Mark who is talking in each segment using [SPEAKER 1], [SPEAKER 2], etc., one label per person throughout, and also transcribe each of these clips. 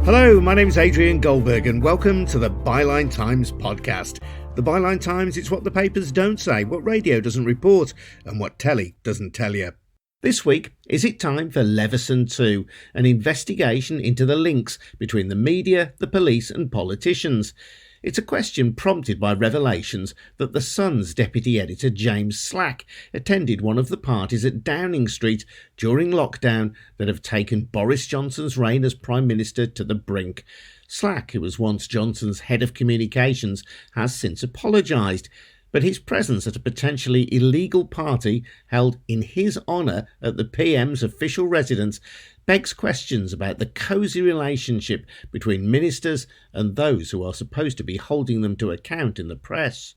[SPEAKER 1] Hello, my name's Adrian Goldberg and welcome to the Byline Times podcast. The Byline Times, it's what the papers don't say, what radio doesn't report, and what telly doesn't tell you. This week, is it time for Leveson 2, an investigation into the links between the media, the police and politicians? It's a question prompted by revelations that The Sun's deputy editor James Slack attended one of the parties at Downing Street during lockdown that have taken Boris Johnson's reign as Prime Minister to the brink. Slack, who was once Johnson's head of communications, has since apologised, but his presence at a potentially illegal party held in his honour at the PM's official residence begs questions about the cosy relationship between ministers and those who are supposed to be holding them to account in the press.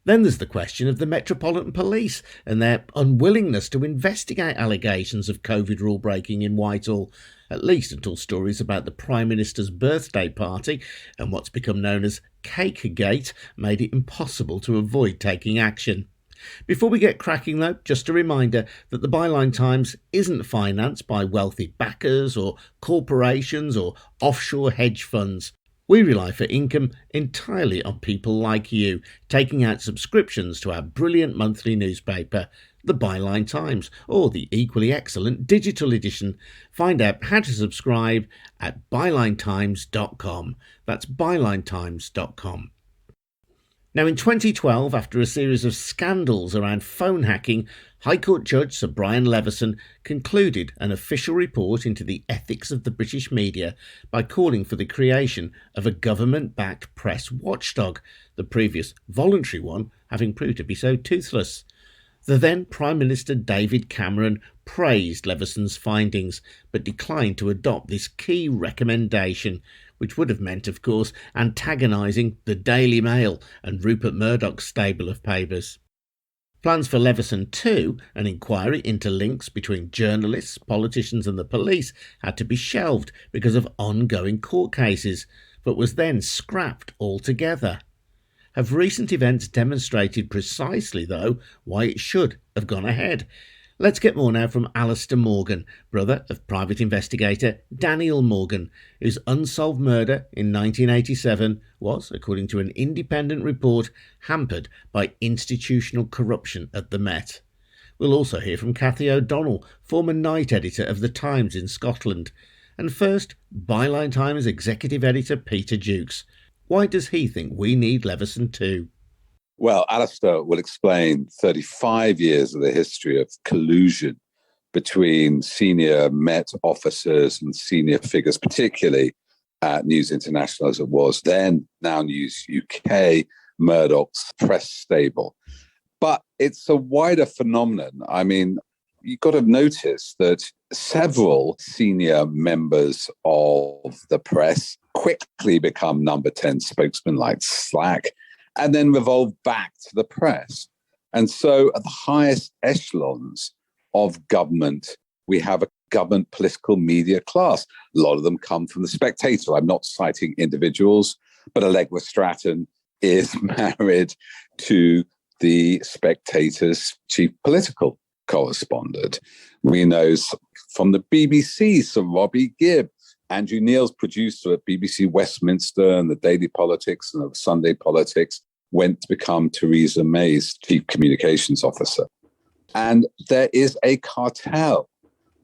[SPEAKER 1] Then there's the question of the Metropolitan Police and their unwillingness to investigate allegations of COVID rule breaking in Whitehall, at least until stories about the Prime Minister's birthday party and what's become known as Cakegate made it impossible to avoid taking action. Before we get cracking though, just a reminder that the Byline Times isn't financed by wealthy backers or corporations or offshore hedge funds. We rely for income entirely on people like you, taking out subscriptions to our brilliant monthly newspaper, the Byline Times, or the equally excellent digital edition. Find out how to subscribe at bylinetimes.com. That's bylinetimes.com. Now, in 2012, after a series of scandals around phone hacking, High Court Judge Sir Brian Leveson concluded an official report into the ethics of the British media by calling for the creation of a government-backed press watchdog, the previous voluntary one having proved to be so toothless. The then Prime Minister David Cameron praised Leveson's findings, but declined to adopt this key recommendation, which would have meant, of course, antagonising the Daily Mail and Rupert Murdoch's stable of papers. Plans for Leveson 2, an inquiry into links between journalists, politicians and the police, had to be shelved because of ongoing court cases, but was then scrapped altogether. Have recent events demonstrated precisely, though, why it should have gone ahead? Let's get more now from Alastair Morgan, brother of private investigator Daniel Morgan, whose unsolved murder in 1987 was, according to an independent report, hampered by institutional corruption at the Met. We'll also hear from Katherine O'Donnell, former night editor of The Times in Scotland. And first, Byline Times executive editor Peter Jukes. Why does he think we need Leveson 2?
[SPEAKER 2] Well, Alastair will explain 35 years of the history of collusion between senior Met officers and senior figures, particularly at News International as it was then, now News UK, Murdoch's press stable. But it's a wider phenomenon. I mean, you've got to notice that several senior members of the press quickly become number 10 spokesmen like Slack, and then revolve back to the press. And so at the highest echelons of government, we have a government political media class. A lot of them come from the Spectator. I'm not citing individuals, but Allegra Stratton is married to the Spectator's chief political correspondent. We know from the BBC, Sir Robbie Gibb, Andrew Neil's producer at BBC Westminster and the Daily Politics and the Sunday Politics, went to become Theresa May's chief communications officer. And there is a cartel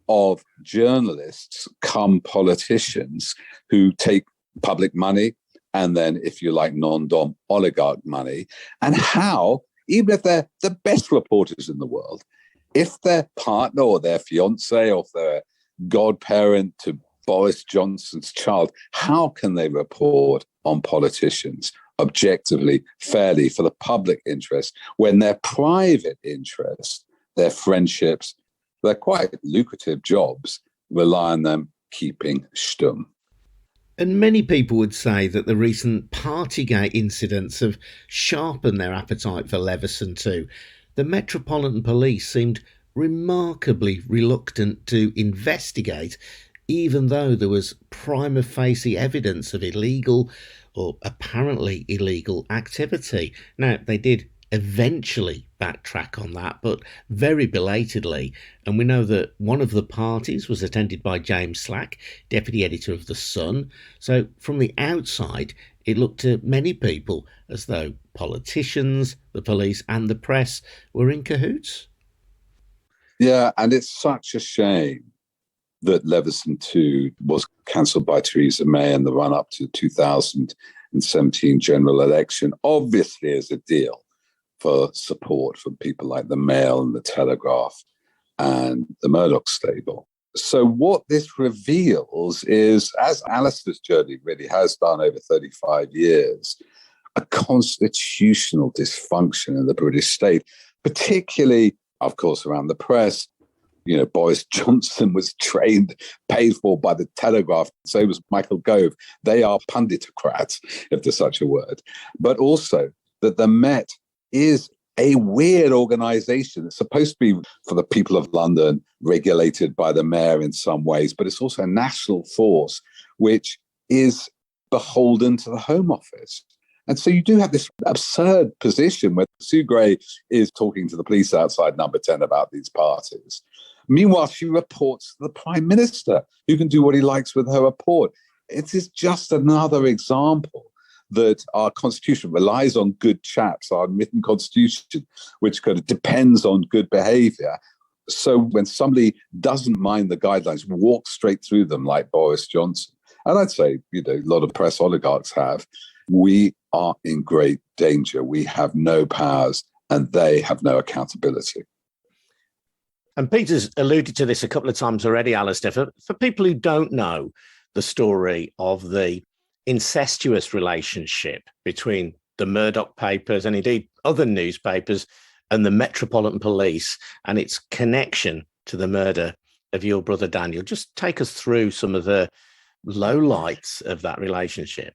[SPEAKER 2] of journalists come politicians who take public money and then, if you like, non-dom oligarch money, and how, even if they're the best reporters in the world, if their partner or their fiance or their godparent to Boris Johnson's child, how can they report on politicians objectively, fairly, for the public interest, when their private interest, their friendships, their quite lucrative jobs, rely on them keeping stum?
[SPEAKER 1] And many people would say that the recent Partygate incidents have sharpened their appetite for Leveson 2. The Metropolitan Police seemed remarkably reluctant to investigate, even though there was prima facie evidence of illegal or apparently illegal activity. Now, they did eventually backtrack on that, but very belatedly. And we know that one of the parties was attended by James Slack, deputy editor of The Sun. So from the outside, it looked to many people as though politicians, the police and the press were in cahoots.
[SPEAKER 2] Yeah, and it's such a shame that Leveson 2 was cancelled by Theresa May in the run-up to the 2017 general election, obviously as a deal for support from people like the Mail and the Telegraph and the Murdoch stable. So what this reveals is, as Alastair's journey really has done over 35 years, a constitutional dysfunction in the British state, particularly, of course, around the press. You know, Boris Johnson was trained, paid for by the Telegraph. So was Michael Gove. They are punditocrats, if there's such a word. But also that the Met is a weird organization. It's supposed to be for the people of London, regulated by the mayor in some ways, but it's also a national force which is beholden to the Home Office. And so you do have this absurd position where Sue Gray is talking to the police outside Number 10 about these parties. Meanwhile, she reports to the Prime Minister, who can do what he likes with her report. It is just another example that our constitution relies on good chaps, our written constitution, which kind of depends on good behavior. So when somebody doesn't mind the guidelines, walks straight through them like Boris Johnson, and I'd say, you know, a lot of press oligarchs have, we are in great danger. We have no powers and they have no accountability.
[SPEAKER 1] And Peter's alluded to this a couple of times already, Alastair. For people who don't know the story of the incestuous relationship between the Murdoch papers and indeed other newspapers and the Metropolitan Police and its connection to the murder of your brother Daniel, just take us through some of the lowlights of that relationship.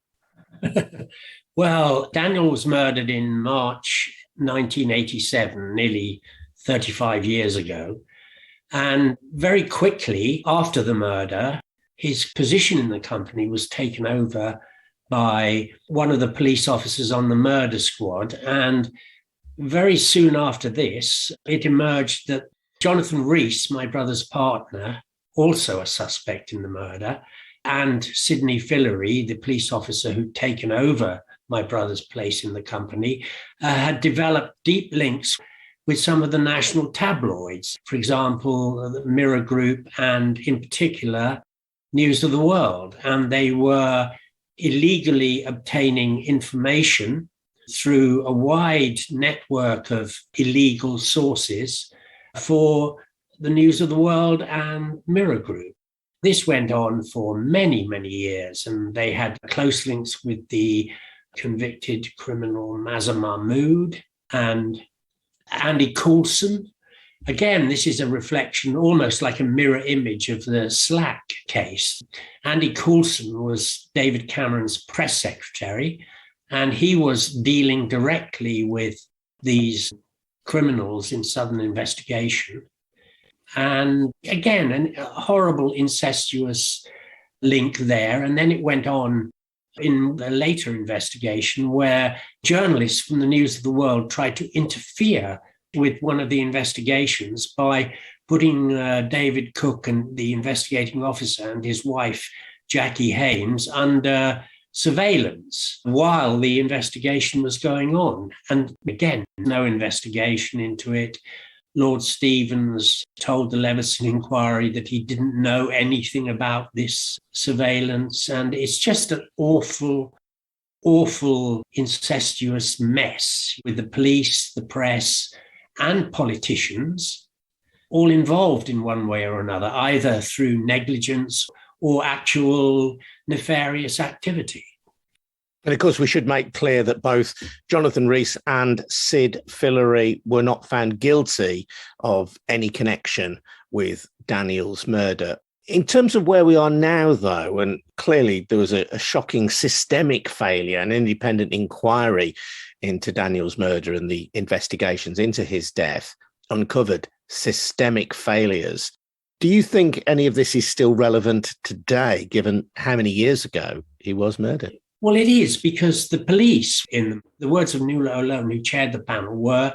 [SPEAKER 3] Well, Daniel was murdered in March 1987, nearly 35 years ago. And very quickly after the murder, his position in the company was taken over by one of the police officers on the murder squad. And very soon after this, it emerged that Jonathan Rees, my brother's partner, also a suspect in the murder, and Sidney Fillery, the police officer who'd taken over my brother's place in the company, had developed deep links with some of the national tabloids, for example, the Mirror Group and in particular, News of the World. And they were illegally obtaining information through a wide network of illegal sources for the News of the World and Mirror Group. This went on for many, many years, and they had close links with the convicted criminal Mazza Mahmood and Andy Coulson. Again, this is a reflection, almost like a mirror image of the Slack case. Andy Coulson was David Cameron's press secretary, and he was dealing directly with these criminals in Southern Investigation. And again, a horrible incestuous link there. And then it went on in the later investigation where journalists from the News of the World tried to interfere with one of the investigations by putting David Cook and the investigating officer and his wife, Jackie Haynes, under surveillance while the investigation was going on. And again, no investigation into it. Lord Stevens told the Leveson inquiry that he didn't know anything about this surveillance. And it's just an awful, awful, incestuous mess with the police, the press, and politicians all involved in one way or another, either through negligence or actual nefarious activity.
[SPEAKER 1] And of course, we should make clear that both Jonathan Rees and Sid Fillery were not found guilty of any connection with Daniel's murder. In terms of where we are now, though, and clearly there was a shocking systemic failure, an independent inquiry into Daniel's murder and the investigations into his death uncovered systemic failures. Do you think any of this is still relevant today, given how many years ago he was murdered?
[SPEAKER 3] Well, it is, because the police, in the words of Nuala O'Lone, who chaired the panel, were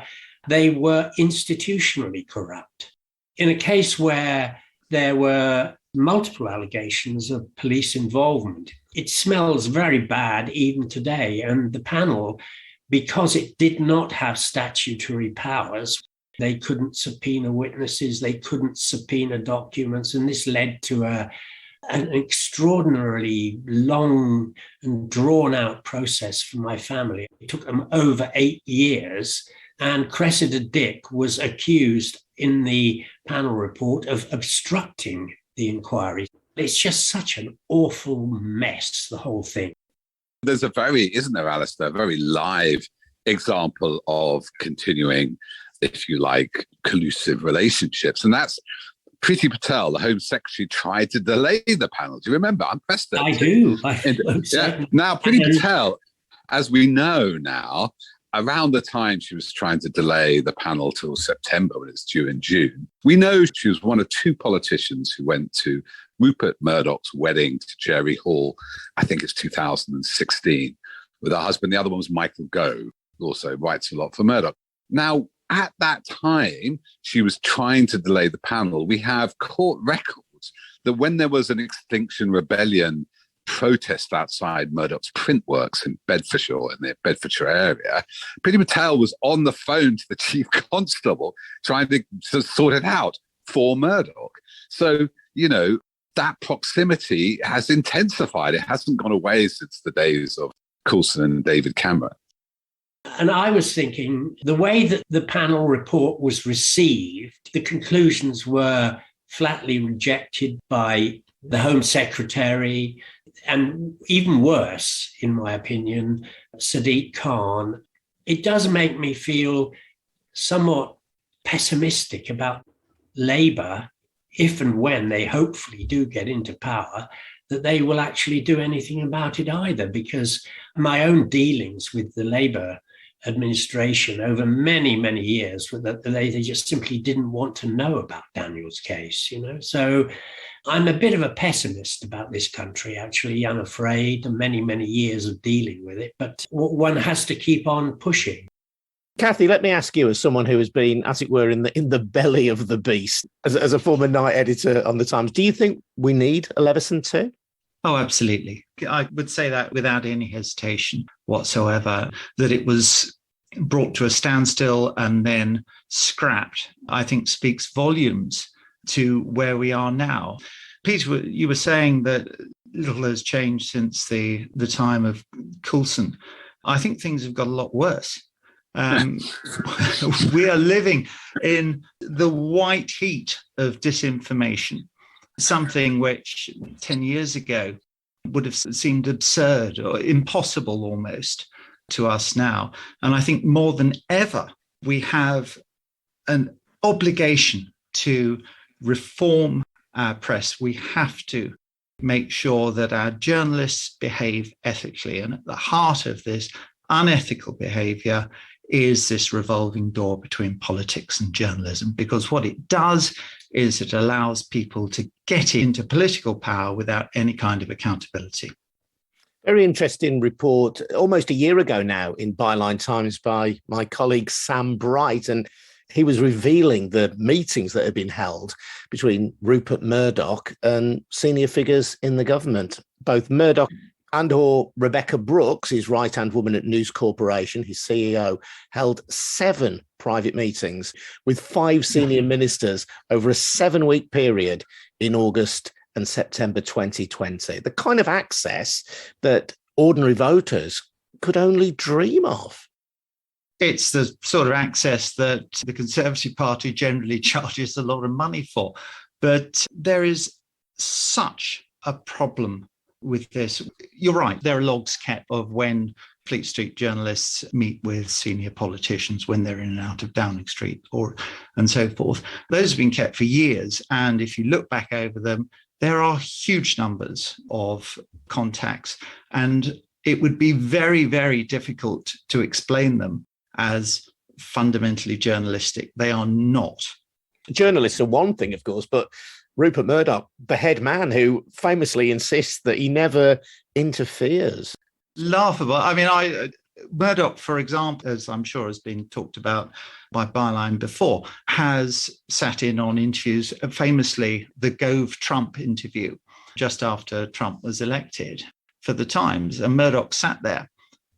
[SPEAKER 3] institutionally corrupt. In a case where there were multiple allegations of police involvement, it smells very bad even today. And the panel, because it did not have statutory powers, they couldn't subpoena witnesses, they couldn't subpoena documents, and this led to an extraordinarily long and drawn-out process for my family. It took them over 8 years, and Cressida Dick was accused in the panel report of obstructing the inquiry. It's just such an awful mess, the whole thing.
[SPEAKER 2] There's isn't there, Alastair, a very live example of continuing, if you like, collusive relationships. And that's Priti Patel, the Home Secretary, tried to delay the panel. Do you remember? Unprecedented.
[SPEAKER 3] I do.
[SPEAKER 2] Yeah. Now, Priti Patel, as we know now, around the time she was trying to delay the panel till September, when it's due in June, we know she was one of two politicians who went to Rupert Murdoch's wedding to Jerry Hall, I think it's 2016, with her husband. The other one was Michael Gove, who also writes a lot for Murdoch. Now, at that time, she was trying to delay the panel. We have court records that when there was an Extinction Rebellion protest outside Murdoch's print works in Bedfordshire, in the Bedfordshire area, Priti Patel was on the phone to the chief constable trying to sort it out for Murdoch. So, that proximity has intensified. It hasn't gone away since the days of Coulson and David Cameron.
[SPEAKER 3] And I was thinking, the way that the panel report was received, the conclusions were flatly rejected by the Home Secretary, and even worse, in my opinion, Sadiq Khan. It does make me feel somewhat pessimistic about Labour, if and when they hopefully do get into power, that they will actually do anything about it either, because my own dealings with the Labour administration over many, many years, that they just simply didn't want to know about Daniel's case, So I'm a bit of a pessimist about this country, actually. I'm afraid, of many, many years of dealing with it, but one has to keep on pushing.
[SPEAKER 1] Kathy, let me ask you, as someone who has been, as it were, in the belly of the beast, as a former night editor on the Times, do you think we need a Leveson too?
[SPEAKER 4] Oh, absolutely. I would say that without any hesitation whatsoever, that it was brought to a standstill and then scrapped, I think speaks volumes to where we are now. Peter, you were saying that little has changed since the time of Coulson. I think things have got a lot worse. We are living in the white heat of disinformation, something which 10 years ago would have seemed absurd or impossible almost to us now. And I think more than ever, we have an obligation to reform our press. We have to make sure that our journalists behave ethically. And at the heart of this unethical behavior is this revolving door between politics and journalism, because what it does is it allows people to get into political power without any kind of accountability.
[SPEAKER 1] Very interesting report almost a year ago now in Byline Times by my colleague Sam Bright, and he was revealing the meetings that had been held between Rupert Murdoch and senior figures in the government. Both Murdoch and/or Rebecca Brooks, his right-hand woman at News Corporation, his CEO, held 7 private meetings with 5 senior ministers over a 7-week period in August and September 2020. The kind of access that ordinary voters could only dream of.
[SPEAKER 4] It's the sort of access that the Conservative Party generally charges a lot of money for. But there is such a problem with this. You're right, there are logs kept of when Fleet Street journalists meet with senior politicians when they're in and out of Downing Street and so forth. Those have been kept for years. And if you look back over them, there are huge numbers of contacts. And it would be very, very difficult to explain them as fundamentally journalistic. They are not.
[SPEAKER 1] Journalists are one thing, of course, but Rupert Murdoch, the head man, who famously insists that he never interferes.
[SPEAKER 4] laughable. I mean, Murdoch, for example, as I'm sure has been talked about by Byline before, has sat in on interviews, famously the Gove-Trump interview just after Trump was elected for the Times, and Murdoch sat there.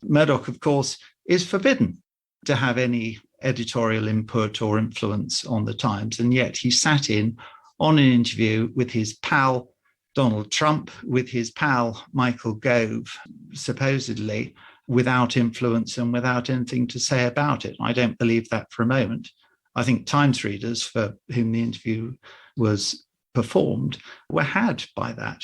[SPEAKER 4] Murdoch, of course, is forbidden to have any editorial input or influence on the Times, and yet he sat in on an interview with his pal Donald Trump, with his pal Michael Gove, supposedly without influence and without anything to say about it. I don't believe that for a moment. I think Times readers for whom the interview was performed were had by that.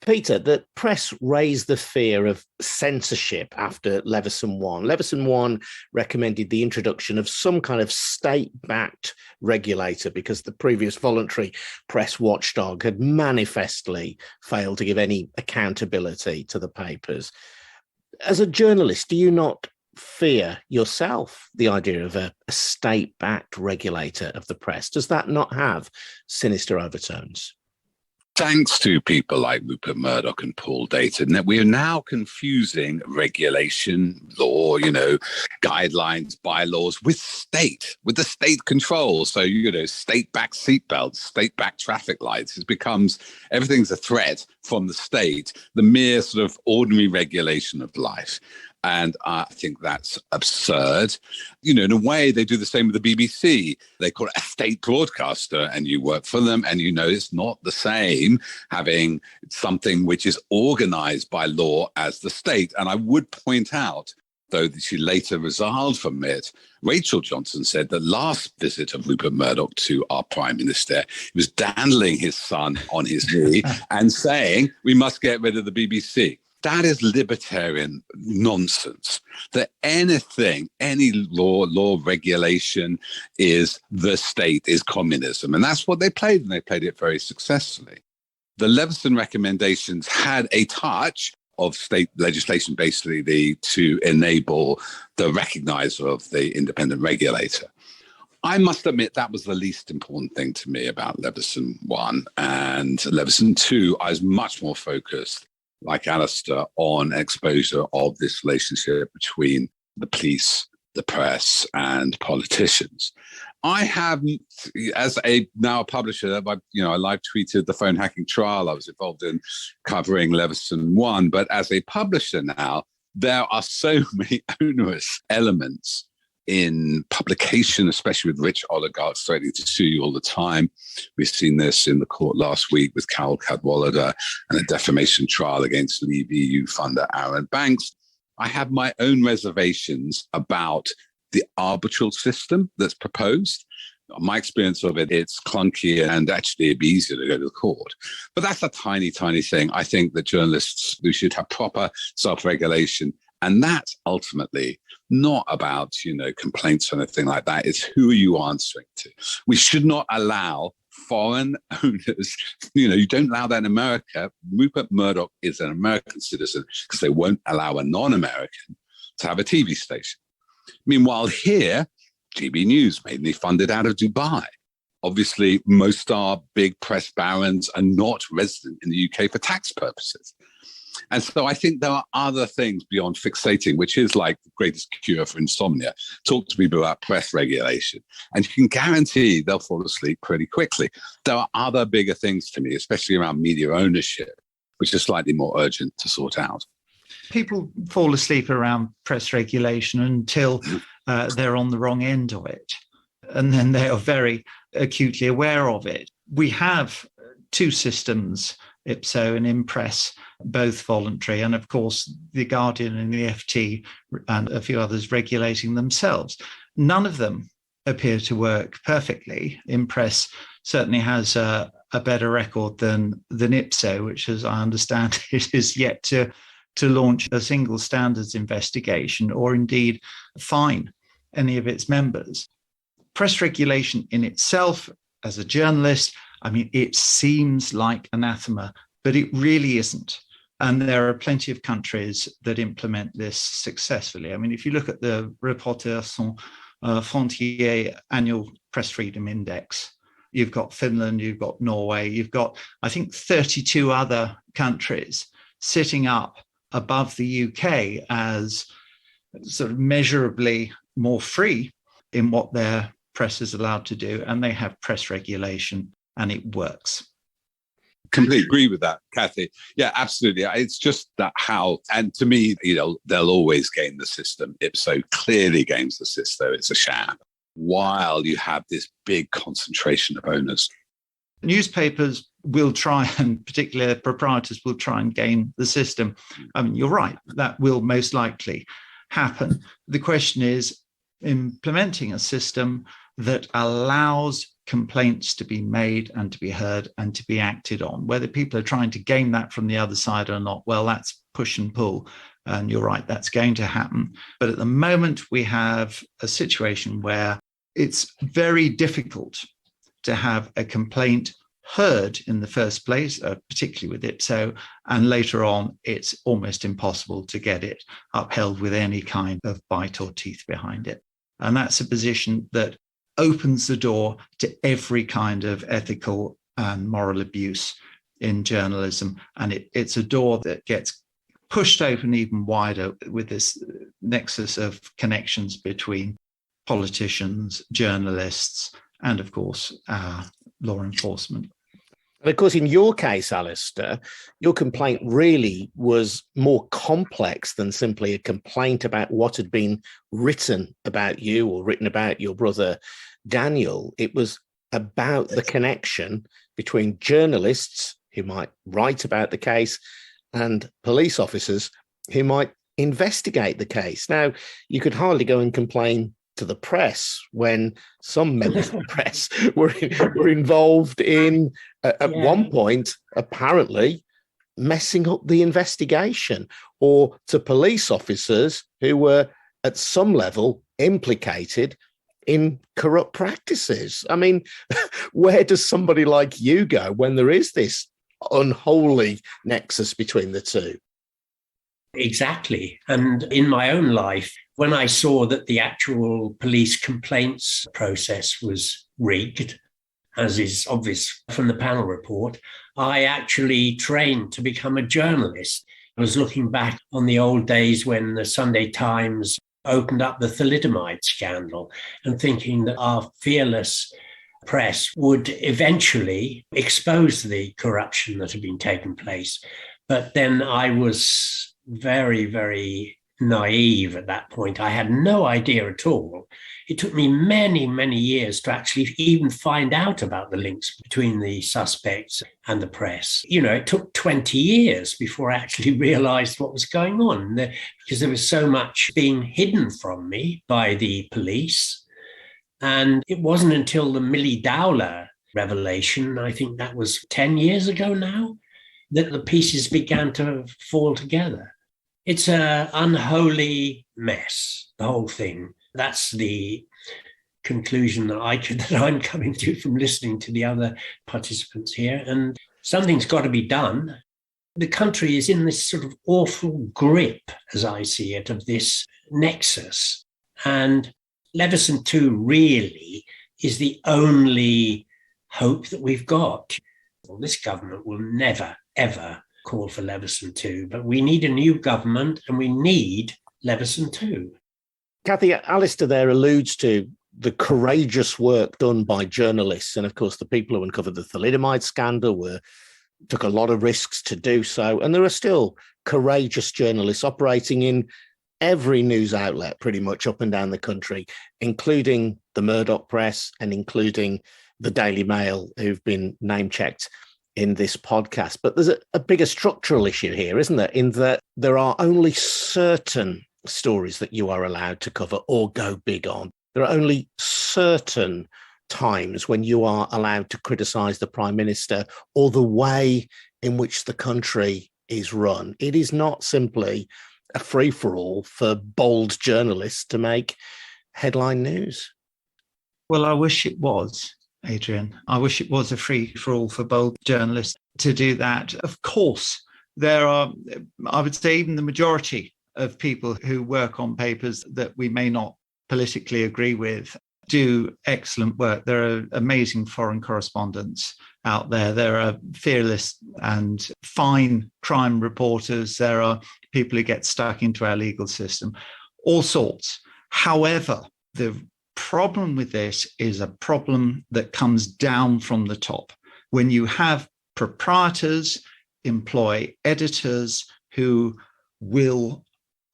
[SPEAKER 1] Peter, the press raised the fear of censorship after Leveson 1. Leveson 1 recommended the introduction of some kind of state-backed regulator because the previous voluntary press watchdog had manifestly failed to give any accountability to the papers. As a journalist, do you not fear yourself the idea of a state-backed regulator of the press? Does that not have sinister overtones?
[SPEAKER 2] Thanks to people like Rupert Murdoch and Paul Dayton, that we are now confusing regulation, law, guidelines, bylaws with the state control. So, state-backed seatbelts, state-backed traffic lights. It becomes, everything's a threat from the state, the mere sort of ordinary regulation of life. And I think that's absurd. In a way, they do the same with the BBC. They call it a state broadcaster, and you work for them, and it's not the same having something which is organized by law as the state. And I would point out, though that she later resigned from it, Rachel Johnson said the last visit of Rupert Murdoch to our Prime Minister, he was dandling his son on his knee and saying, we must get rid of the BBC. That is libertarian nonsense. That anything, any law regulation is the state, is communism. And that's what they played, and they played it very successfully. The Leveson recommendations had a touch of state legislation, basically to enable the recognizer of the independent regulator. I must admit that was the least important thing to me about Leveson 1. And Leveson 2, I was much more focused, like Alastair, on exposure of this relationship between the police, the press, and politicians. I have, as a publisher, I live tweeted the phone hacking trial I was involved in covering Leveson 1, but as a publisher now, there are so many onerous elements in publication, especially with rich oligarchs threatening to sue you all the time. We've seen this in the court last week with Carol Cadwallader and a defamation trial against Leave EU funder Aaron Banks. I have my own reservations about the arbitral system that's proposed. My experience of it, it's clunky and actually it'd be easier to go to the court. But that's a tiny, tiny thing. I think that journalists, we should have proper self-regulation. And that's ultimately not about, complaints or anything like that. It's who are you answering to? We should not allow foreign owners, you don't allow that in America. Rupert Murdoch is an American citizen because they won't allow a non-American to have a TV station. Meanwhile, here, GB News mainly funded out of Dubai. Obviously, most our big press barons are not resident in the UK for tax purposes. And so I think there are other things beyond fixating, which is like the greatest cure for insomnia. Talk to people about press regulation, and you can guarantee they'll fall asleep pretty quickly. There are other bigger things to me, especially around media ownership, which is slightly more urgent to sort out.
[SPEAKER 4] People fall asleep around press regulation until they're on the wrong end of it, and then they are very acutely aware of it. We have two systems, Ipso and Impress, both voluntary, and of course the Guardian and the FT and a few others regulating themselves. None of them appear to work perfectly. Impress certainly has a better record than Ipso, which, as I understand it, is yet to launch a single standards investigation or indeed fine any of its members. Press regulation in itself, as a journalist, it seems like anathema, but it really isn't. And there are plenty of countries that implement this successfully. If you look at the Reporters Sans Frontières annual press freedom index, you've got Finland, you've got Norway, you've got, I think, 32 other countries sitting up above the UK as sort of measurably more free in what their press is allowed to do, and they have press regulation, and it works.
[SPEAKER 2] Completely agree with that, Kathy. Yeah, absolutely. It's just that how, and to me, they'll always game the system. Ipso clearly games the system. It's a sham. While you have this big concentration of owners.
[SPEAKER 4] Newspapers will try, and particularly proprietors will try and game the system. I mean, you're right, that will most likely happen. The question is implementing a system that allows complaints to be made and to be heard and to be acted on. Whether people are trying to game that from the other side or not, well, that's push and pull. And you're right, that's going to happen. But at the moment, we have a situation where it's very difficult to have a complaint heard in the first place, particularly with Ipso, and later on, it's almost impossible to get it upheld with any kind of bite or teeth behind it. And that's a position that opens the door to every kind of ethical and moral abuse in journalism. And it's a door that gets pushed open even wider with this nexus of connections between politicians, journalists, and of course, law enforcement.
[SPEAKER 1] And of course, in your case, Alastair, your complaint really was more complex than simply a complaint about what had been written about you or written about your brother Daniel. It was about the connection between journalists who might write about the case and police officers who might investigate the case. Now, you could hardly go and complain to the press when some members of the press were involved in, at one point, apparently messing up the investigation, or to police officers who were at some level implicated in corrupt practices. I mean, where does somebody like you go when there is this unholy nexus between the two?
[SPEAKER 3] Exactly. And in my own life, when I saw that the actual police complaints process was rigged, as is obvious from the panel report, I actually trained to become a journalist. I was looking back on the old days when the Sunday Times opened up the thalidomide scandal and thinking that our fearless press would eventually expose the corruption that had been taking place. But then I was very, very naive at that point. I had no idea at all. It took me many, many years to actually even find out about the links between the suspects and the press. It took 20 years before I actually realized what was going on, because there was so much being hidden from me by the police. And it wasn't until the Millie Dowler revelation, I think that was 10 years ago now, that the pieces began to fall together. It's an unholy mess, the whole thing. That's the conclusion that I'm coming to from listening to the other participants here. And something's got to be done. The country is in this sort of awful grip, as I see it, of this nexus. And Leveson 2 really is the only hope that we've got. Well, this government will never, ever call for Leveson 2, but we need a new government and we need Leveson 2.
[SPEAKER 1] Kathy, Alastair there alludes to the courageous work done by journalists. And of course, the people who uncovered the thalidomide scandal took a lot of risks to do so. And there are still courageous journalists operating in every news outlet pretty much up and down the country, including the Murdoch press and including the Daily Mail, who've been name-checked in this podcast. But there's a bigger structural issue here, isn't there? In that there are only certain stories that you are allowed to cover or go big on. There are only certain times when you are allowed to criticise the Prime Minister or the way in which the country is run. It is not simply a free-for-all for bold journalists to make headline news.
[SPEAKER 4] Well, I wish it was, Adrian. I wish it was a free-for-all for bold journalists to do that. Of course, there are, I would say, even the majority of people who work on papers that we may not politically agree with do excellent work. There are amazing foreign correspondents out there. There are fearless and fine crime reporters. There are people who get stuck into our legal system, all sorts. However, the problem with this is a problem that comes down from the top. When you have proprietors employ editors who will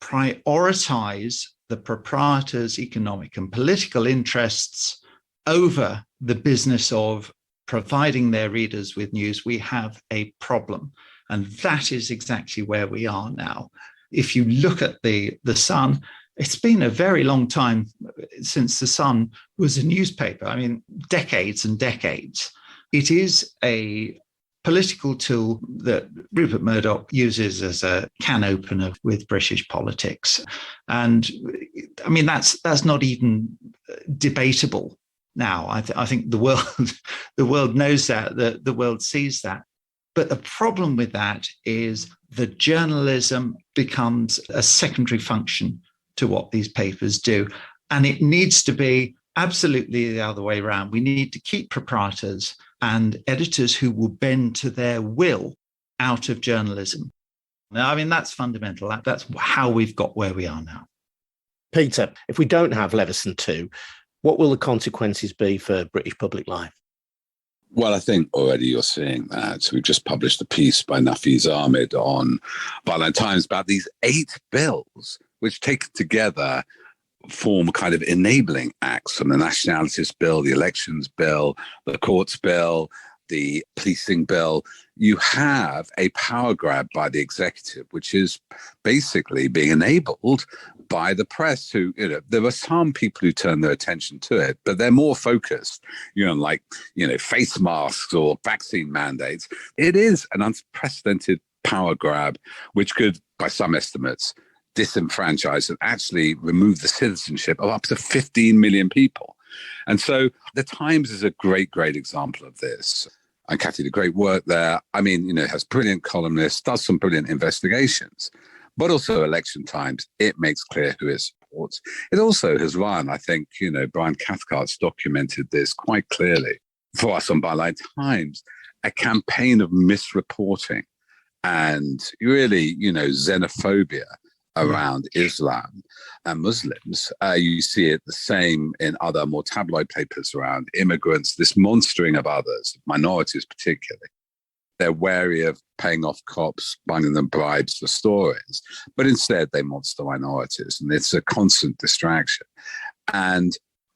[SPEAKER 4] prioritize the proprietors' economic and political interests over the business of providing their readers with news, we have a problem. And that is exactly where we are now. If you look at the Sun, it's been a very long time since the Sun was a newspaper. I mean, decades and decades. It is a political tool that Rupert Murdoch uses as a can opener with British politics. And I mean, that's not even debatable now. I think the world knows that, the world sees that. But the problem with that is that journalism becomes a secondary function to what these papers do. And it needs to be absolutely the other way around. We need to keep proprietors and editors who will bend to their will out of journalism. Now, I mean, that's fundamental. That's how we've got where we are now.
[SPEAKER 1] Peter, if we don't have Leveson 2, what will the consequences be for British public life?
[SPEAKER 2] Well, I think already you're seeing that. We've just published a piece by Nafiz Ahmed on Byline Times about these 8 bills, which taken together form kind of enabling acts from the Nationalities Bill, the Elections Bill, the Courts Bill, the Policing Bill. You have a power grab by the executive, which is basically being enabled by the press who, there are some people who turn their attention to it, but they're more focused, like face masks or vaccine mandates. It is an unprecedented power grab, which could, by some estimates, disenfranchise and actually remove the citizenship of up to 15 million people. And so the Times is a great, great example of this. And Kathy did great work there. I mean, has brilliant columnists, does some brilliant investigations, but also Election Times, it makes clear who it supports. It also has run, I think, Brian Cathcart's documented this quite clearly for us on Byline Times, a campaign of misreporting and really, xenophobia around Islam and Muslims. You see it the same in other more tabloid papers around immigrants, this monstering of others, minorities particularly. They're wary of paying off cops, buying them bribes for stories, but instead they monster minorities, and it's a constant distraction. And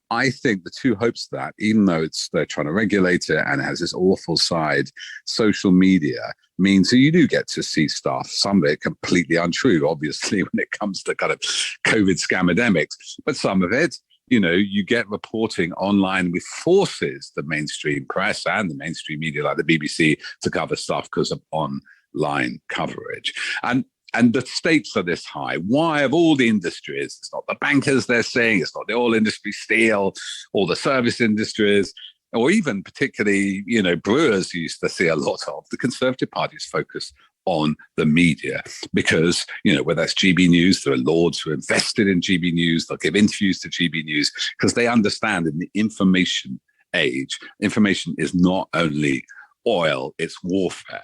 [SPEAKER 2] I think the two hopes of that, even though they're trying to regulate it and it has this awful side, social media means that you do get to see stuff, some of it completely untrue, obviously, when it comes to kind of COVID scamdemics, but some of it, you get reporting online which forces the mainstream press and the mainstream media like the BBC to cover stuff because of online coverage. And the stakes are this high. Why, of all the industries, it's not the bankers they're saying, it's not the oil industry, steel, or the service industries, or even particularly, brewers you used to see a lot of. The Conservative Party's focus on the media because, whether that's GB News, there are lords who are invested in GB News, they'll give interviews to GB News because they understand in the information age, information is not only oil, it's warfare.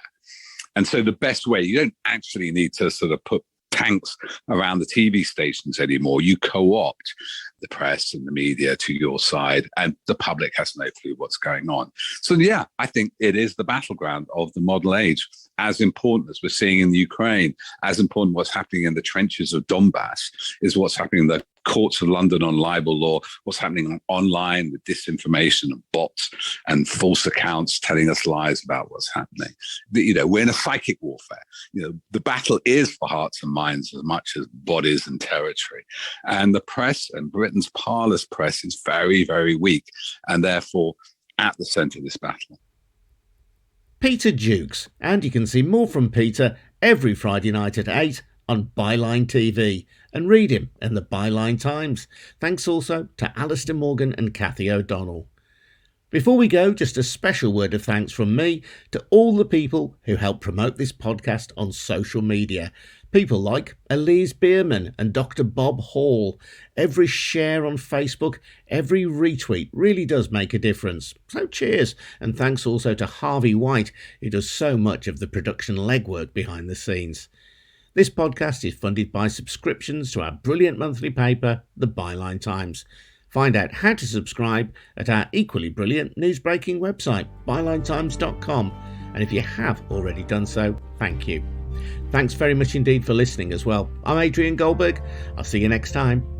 [SPEAKER 2] And so the best way, you don't actually need to sort of put tanks around the TV stations anymore. You co-opt the press and the media to your side, and the public has no clue what's going on. So, yeah, I think it is the battleground of the model age. As important as we're seeing in the Ukraine, as important what's happening in the trenches of Donbass is what's happening in the courts of London on libel law, what's happening online with disinformation and bots and false accounts telling us lies about what's happening. We're in a psychic warfare. The battle is for hearts and minds as much as bodies and territory. And the press, and Britain's parlous press, is very, very weak and therefore at the centre of this battle.
[SPEAKER 1] Peter Jukes, and you can see more from Peter every Friday night at 8 on Byline TV and read him in the Byline Times. Thanks also to Alastair Morgan and Katherine O'Donnell. Before we go, just a special word of thanks from me to all the people who help promote this podcast on social media. People like Elise Bierman and Dr. Bob Hall. Every share on Facebook, every retweet really does make a difference. So cheers, and thanks also to Harvey White, who does so much of the production legwork behind the scenes. This podcast is funded by subscriptions to our brilliant monthly paper, the Byline Times. Find out how to subscribe at our equally brilliant newsbreaking website, bylinetimes.com. And if you have already done so, thank you. Thanks very much indeed for listening as well. I'm Adrian Goldberg. I'll see you next time.